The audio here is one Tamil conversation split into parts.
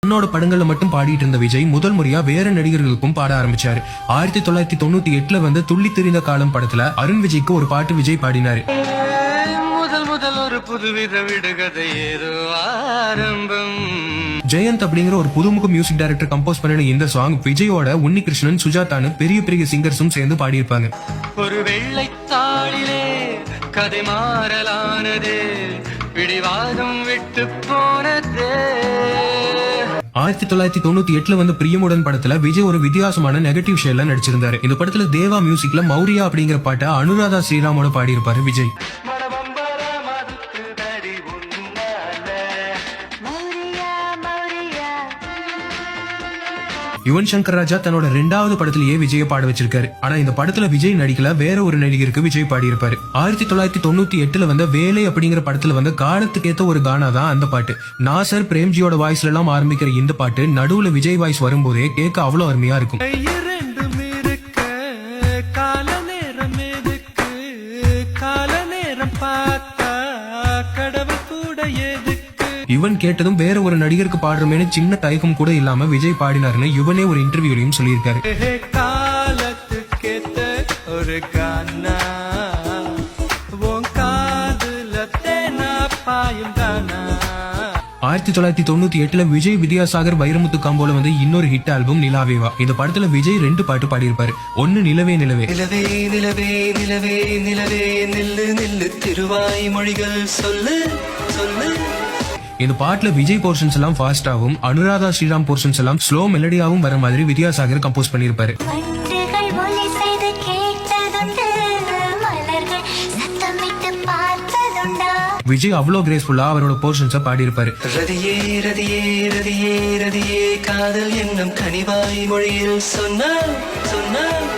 தன்னோட படங்கள்ல மட்டும் பாடிட்டு இருந்த விஜய் முதல் முறையா வேற நடிகர்களுக்கும் பாட ஆரம்பிச்சாரு. 1998 வந்து துள்ளி தெரிந்த காலம் படத்துல அருண் விஜய்க்கு ஒரு பாட்டு விஜய் பாடினாரு. முதல் ஒரு புதுவித விடுகதை ஏதோ ஆரம்பம். ஜெயந்த் அப்படிங்கிற ஒரு புதுமுக மியூசிக் டைரக்டர் கம்போஸ் பண்ணின இந்த சாங் விஜயோட உன்னிகிருஷ்ணன், சுஜாதான்னு பெரிய பெரிய சிங்கர்ஸும் சேர்ந்து பாடியிருப்பாங்க. ஒரு வெள்ளைத்தாளிலே கதை மாறலானது, பிடிவாதம் விட்டு போனது. 1998 வந்து பிரியமுடன் படத்துல விஜய் ஒரு வித்தியாசமான நெகட்டிவ் ஷேட்ல நடிச்சிருந்தாரு. இந்த படத்துல தேவா மியூசிக்ல மௌரியா அப்படிங்கிற பாட்டை அனுராதா ஸ்ரீராமோட பாடியிருப்பாரு விஜய். யுவன் சங்கர் ராஜா தன்னோட 2வது படத்திலேயே விஜய பாட வச்சிருக்காரு. ஆனா இந்த படத்துல விஜய் நடிக்கல, வேற ஒரு நடிகருக்கு விஜய் பாடியிருப்பாரு. 1998 வந்த வேலை அப்படிங்கிற படத்துல வந்து காலத்துக்கு ஏத்த ஒரு கானா தான் அந்த பாட்டு. நாசர் பிரேம்ஜியோட வாய்ஸ்ல எல்லாம் ஆரம்பிக்கிற இந்த பாட்டு நடுவுல விஜய் வாய்ஸ் வரும்போதே கேட்க அவ்வளவு அருமையா இருக்கும். யுவன் கேட்டதும் வேற ஒரு நடிகருக்கு பாடுறமேனு சின்ன தயக்கம் கூட இல்லாம விஜய் பாடினாருன்னு யுவனே ஒரு இன்டர்வியூலையும் சொல்லியிருக்காரு. 1998 விஜய் வித்யாசாகர் வைரமுத்து காம்போல வந்து இன்னொரு ஹிட் ஆல்பம் நிலாவேவா. இந்த படத்துல விஜய் 2 பாட்டு பாடியிருப்பாரு. ஒன்னு நிலவே நிலவே நிலவே நிலவே நிலவே நிலவே நில்லு நில்லு திருவாய் மொழிகள் சொல்லு சொல்லு. இந்த பாட்டுல விஜய் போர்ஷன்ஸ் எல்லாம் ஃபாஸ்டாவும் அனுராதா ஸ்ரீராம் போர்ஷன்ஸ் எல்லாம் ஸ்லோ மெலடியாவும் வர மாதிரி வித்யாசாகர் கம்போஸ் பண்ணியிருப்பாரு. விஜய் அவ்வளோ கிரேஸ்ஃபுல்லா அவரோட போர்ஷன்ஸை பாடியிருப்பாரு. ரதியே ரதியே ரதியே ரதியே காதல் என்னும் கனிவாய் மொழியில் சொன்னால் சொன்னால்.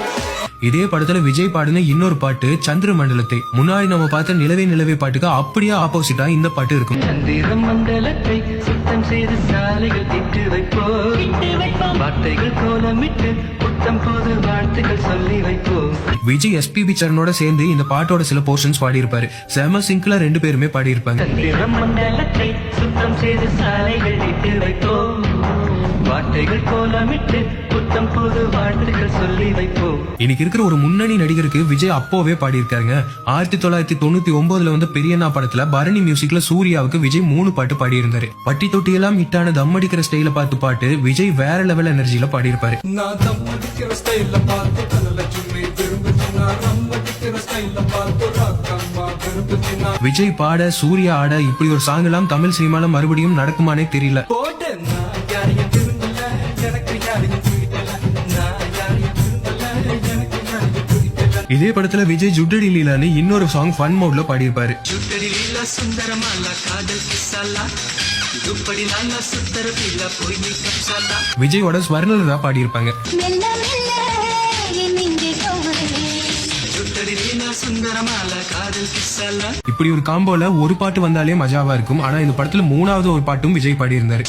இதே படத்துல விஜய் பாடின இன்னொரு பாட்டு சந்திர மண்டலத்தை. முன்னாடி நம்ம பார்த்த நிலவே நிலவே பாட்டுக்கு அப்படியே ஆப்போசிட்டா இந்த பாட்டு இருக்கும். சந்திர மண்டலத்தை சுத்தம் செய்து சாலைகள் திட்டு வைப்போம், வார்த்தைகள் கோலமிட்டு புத்தம் போது வாழ்த்துக்கள் சொல்லி வைப்போம். விஜய் எஸ்பிபி சரணோட சேர்ந்து இந்த பாட்டோட சில போர்ஷன்ஸ் பாடியிருப்பாரு. செம சிங்க்ல 2 பேருமே பாடியிருப்பாங்க. சந்திர மண்டலத்தை சுத்தம் செய்து சாலைகள் திட்டு வைப்போம், வார்த்தைகள் கோலமிட்டு புத்தம் போது வாழ்த்துக்கள் சொல்லி வைப்போம். இன்னைக்கு இருக்கிற ஒரு முன்னணி நடிகருக்கு விஜய் அப்போவே பாடியிருக்காருங்க. 1999 வந்து பெரியண்ணா படத்துல பரணி மியூசிக்ல சூர்யாவுக்கு விஜய் 3 பாட்டு பாடியிருந்தாரு. பட்டி தொட்டி எல்லாம் ஹிட்டான தம் அடிக்கிற ஸ்டைல பார்த்து பாட்டு விஜய் வேற லெவல் எனர்ஜில பாடியிருப்பாரு. விஜய் பாட சூர்யா ஆட இப்படி ஒரு சாங் எல்லாம் தமிழ் சினிமால மறுபடியும் நடக்குமானே தெரியல. இதே படத்துல விஜய் ஜுட்டடி லீலான்னு இன்னொரு சாங் ஃபன் மோட்ல பாடியிருப்பாரு. விஜயோட ஸ்வர்ணலதா பாடியிருப்பாங்க. இப்படி ஒரு காம்போல ஒரு பாட்டு வந்தாலே மஜாவா இருக்கும். ஆனா இந்த படத்துல 3வது ஒரு பாட்டும் விஜய் பாடியிருந்தாரு.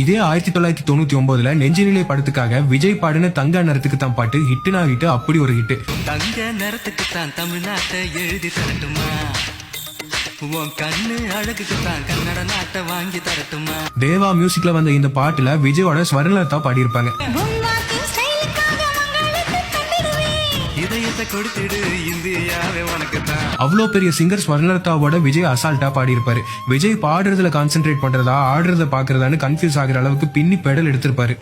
இதே 1999 நெஞ்சினிலே படத்துக்காக விஜய் பாடின தங்க நேரத்துக்கு தான் பாட்டு ஹிட்னா ஹிட், அப்படி ஒரு ஹிட். தங்க நேரத்துக்கு தான் தமிழ்நாட்டை எழுதி தரட்டுமா, உன் கண்ணு அழகுக்கு தான் கன்னட நாட்டை வாங்கி தரட்டுமா. தேவா மியூசிக்ல வந்த இந்த பாட்டுல விஜயோட ஸ்வர்ணலதா பாடியிருப்பாங்க. இதயத்தை கொடுத்துடு இந்தியாவே உனக்கு தான். அவ்வளோ பெரிய சிங்கர் ஸ்வர்ணலதாவோட விஜய் அசால்ட்டா பாடியிருப்பாரு. விஜய் பாடுறதுல கான்சென்ட்ரேட் பண்றதா ஆடுறத பாக்குறதான்னு கன்ஃபியூஸ் ஆகிற அளவுக்கு பின்னி பெடல் எடுத்திருப்பாரு.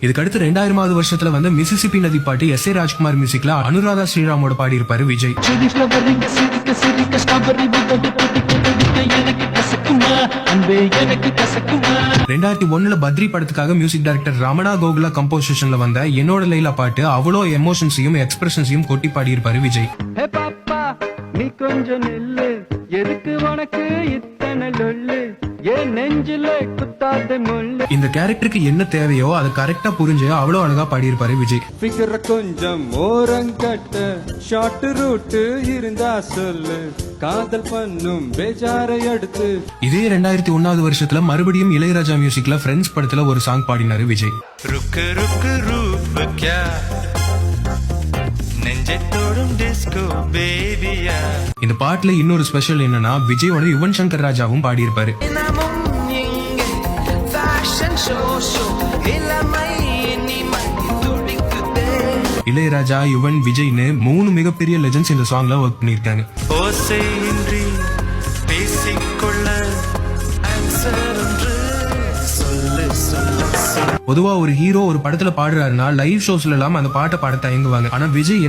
இதுக்கடுத்து 2000வது வருஷத்துல வந்து மிசிசிப்பி நதி பாட்டு எஸ் ஏ ராஜ்குமார் மியூசிக்ல அனுராதா ஸ்ரீராமோட பாடியிருப்பாரு விஜய். 2001 பத்ரி படத்துக்காக மியூசிக் டைரக்டர் ரமணா கோகுலா கம்போசிஷன்ல வந்த என்னோட லைலா பாட்டு அவ்வளோ எமோஷன்ஸையும் எக்ஸ்பிரஷன்ஸையும் கொட்டி பாடியிருப்பாரு விஜய். நீ கொஞ்சம் நெல்லு, எதுக்கு உனக்கு இத்தனை லொல்லு, ஏன் நெஞ்சில குத்தாத முள்ள இந்த கேரக்டருக்கு என்ன தேவையோ அதை கரெக்டா புரிஞ்சு அவ்வளவு அழகா பாடியிருப்பாரு விஜய். ஃபிகர கொஞ்சம் ஓரங்கட்ட ஷார்ட் ரூட் இருந்தா சொல்லு காதல் பண்ணும் பேஜாரை அடுத்து. இதே 2001 வருஷத்துல மறுபடியும் இளையராஜா மியூசிக்ல ஃப்ரெண்ட்ஸ் படத்துல ஒரு சாங் பாடினாரு விஜய். ருக்கு ருக்கு ரூப் கியா நெஞ்சை தொடும் டிஸ்கோ பேபியா. இந்த பாட்டுல இன்னொரு ஸ்பெஷல் என்னன்னா விஜயோட யுவன் சங்கர் ராஜாவும் பாடியிருப்பாரு. இளையராஜா, யுவன், விஜய்னு 3 மிகப்பெரிய லெஜெண்ட்ஸ் இந்த சாங்ல ஒர்க் பண்ணிருக்காங்க. ஓசையின்றி பேசிக்கொள்ள ஆன்சர் ஒன்று சொல்லு சொல்லு சொல்லு. பொதுவா ஒரு ஹீரோ ஒரு படத்துல பாடுறாருன்னா லைவ் ஷோஸ்ல எல்லாம் அந்த பாட்டை பாட தயங்குவாங்க. ஆனா விஜய்